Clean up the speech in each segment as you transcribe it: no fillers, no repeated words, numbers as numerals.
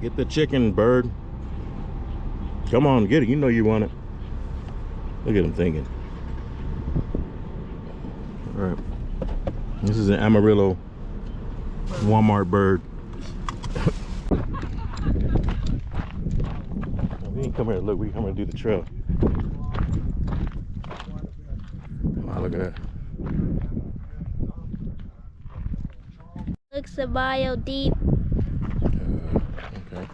Get the chicken, bird. Come on, get it. You know you want it. Look at him thinking. All right. This is an Amarillo Walmart bird. We ain't come here to look. We come here to do the trail. Wow, look at that. Looks a mile deep. Okay.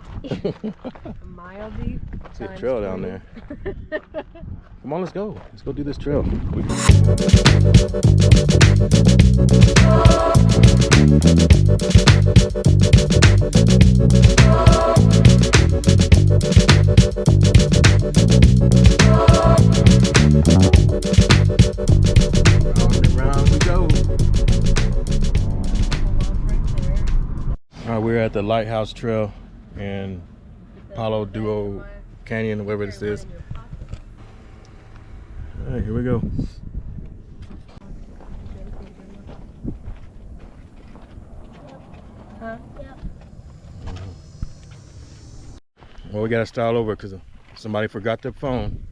A mile deep. See a trail down there. Come on, let's go. Let's go do this trail. Round we go. All right, we're at the Lighthouse Trail in Palo Duro Canyon, whatever this is. All right, here we go. Huh? Yep. Well, we gotta start over because somebody forgot their phone.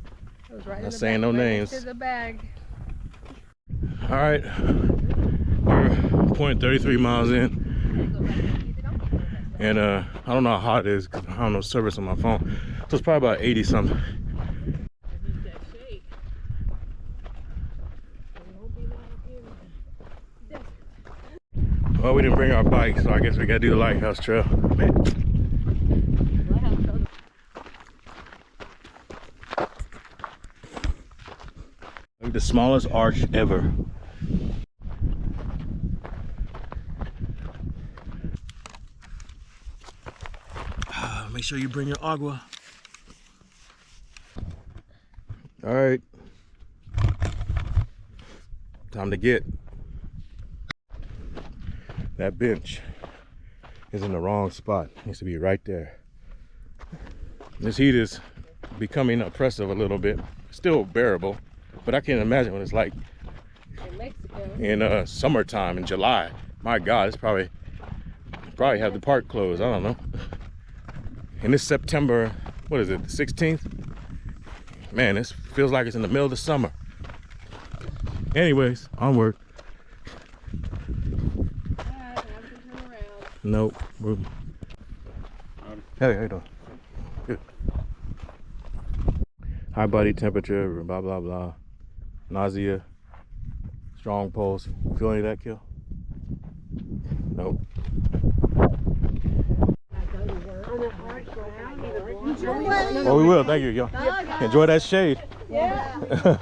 It was right Not in the saying bag, no right names. into the bag. All right, we're 0.33 miles in. And I don't know how hot it is because I don't know service on my phone. So it's probably about 80 something. Well, we didn't bring our bike, so I guess we gotta do the Lighthouse Trail. Look, the smallest arch ever. Make sure you bring your agua. All right. Time to get. That bench is in the wrong spot. It needs to be right there. This heat is becoming oppressive a little bit. Still bearable, but I can't imagine what it's like In Mexico. in summertime in July. My God, it's probably have the park closed. I don't know. And it's September, what is it, the 16th? Man, this feels like it's in the middle of the summer. Anyways, onward. Nope. Hey, how you doing? Good. High body temperature, blah, blah, blah. Nausea. Strong pulse. Feel any of that, Kill? Nope. Oh, we will. Thank you, y'all. Enjoy that shade. Yeah.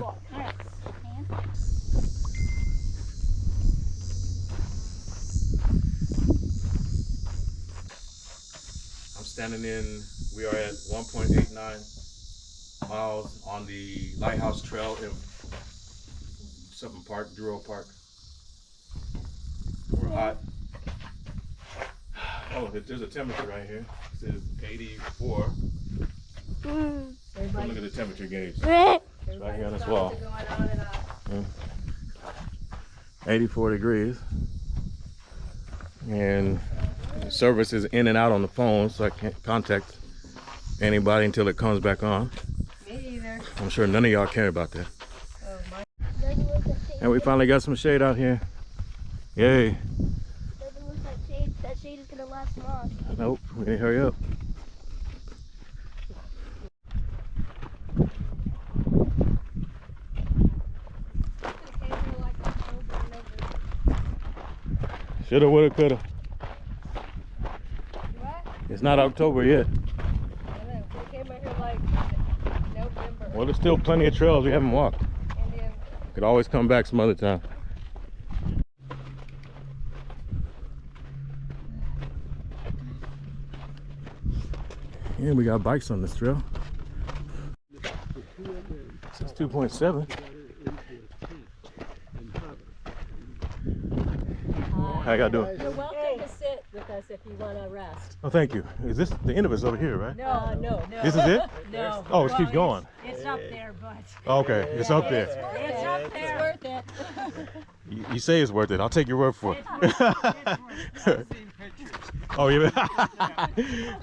I'm standing in, we are at 1.89 miles on the Lighthouse Trail in something park, Duro Park. We're hot. Oh, there's a temperature right here. It says 84. Look at the temperature gauge. It's right here on this wall. 84 degrees. And service is in and out on the phone, so I can't contact anybody until it comes back on. Me either. I'm sure none of y'all care about that. Oh, my. And we finally got some shade out here. Yay. Doesn't look like shade. That shade is gonna last long. Nope, we need to hurry up. Shoulda, woulda, coulda. What? It's not October yet. I know. We came out here like November. Well, there's still plenty of trails we haven't walked. And then Could always come back some other time. Yeah, we got bikes on this trail. It's 2.7. How y'all doing? you're welcome to sit with us if you want to rest. Oh, thank you. Is this the end of it's over here, right? No. This is it? No. Oh, it keeps going. It's up there, but. Okay, it's up there. It's up there. It's worth it. You say it's worth it. I'll take your word for it. Oh, yeah. All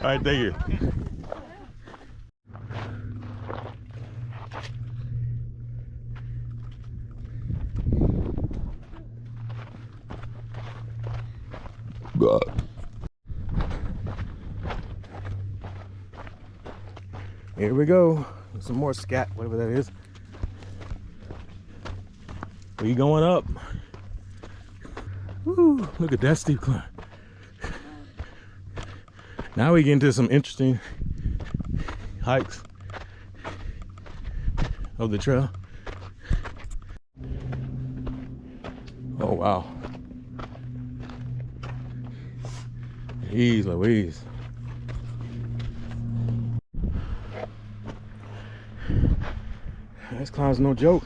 right, thank you. Here we go. Some more scat, whatever that is. We going up. Woo, look at that steep climb. Now we get into some interesting hikes of the trail. Oh wow. Jeez Louise. This climb's no joke.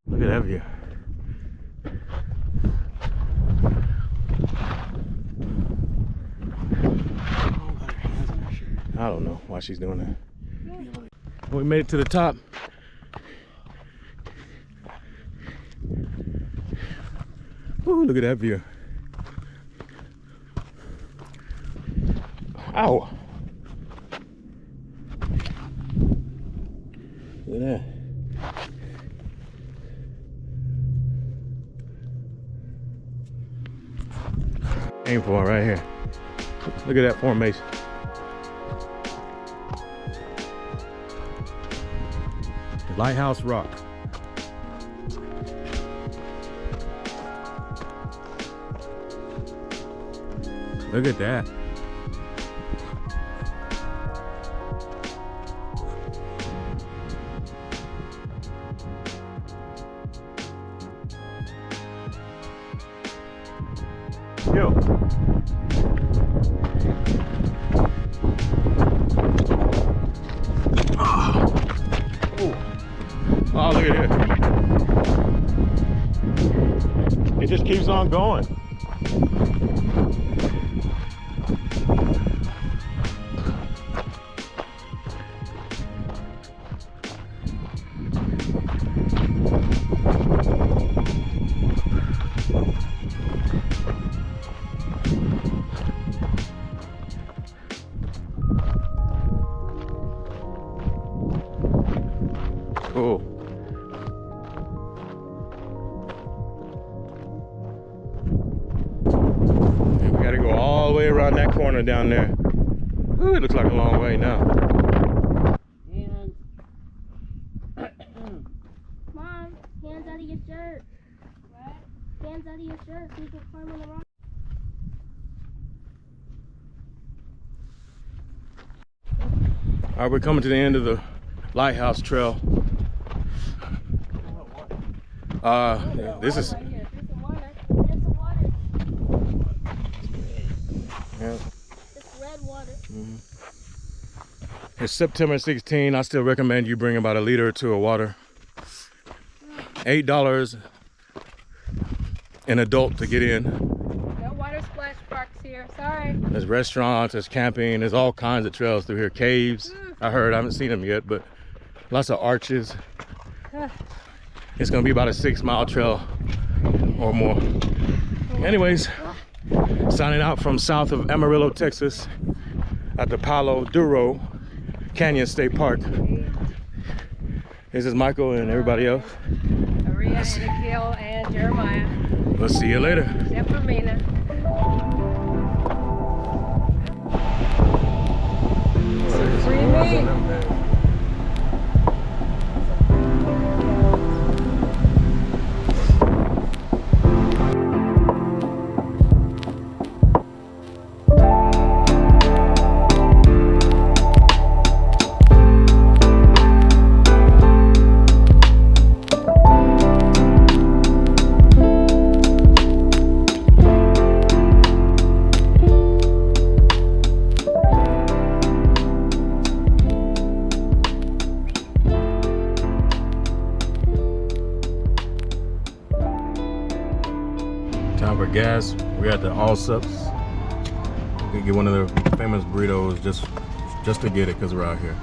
Look at that view. I don't know why she's doing that. We made it to the top. Ooh, look at that view. Ow. Look at that. Aim for it right here. Look at that formation. Lighthouse Rock. Look at that. Yo. Oh, look at it. It just keeps on going. Cool. And we gotta go all the way around that corner down there. Ooh, it looks like a long way now. Mom, hands out of your shirt. What? Hands out of your shirt so you can climb on the rock. All right, we're coming to the end of the Lighthouse Trail. This is. Right here. There's some water. There's some water. Yeah. It's red water. It's September 16. I still recommend you bring about a liter or two of water. $8 an adult to get in. No water splash parks here. Sorry. There's restaurants, there's camping, there's all kinds of trails through here. Caves, I heard, I haven't seen them yet, but lots of arches. It's gonna be about a 6-mile trail or more. Anyways, signing out from south of Amarillo, Texas at the Palo Duro Canyon State Park. This is Michael and everybody else. Maria and Akil and Jeremiah. We'll see you later. Except for Mina. Free me. gas. We're at the All Sups. We get one of the famous burritos just to get it because we're out here.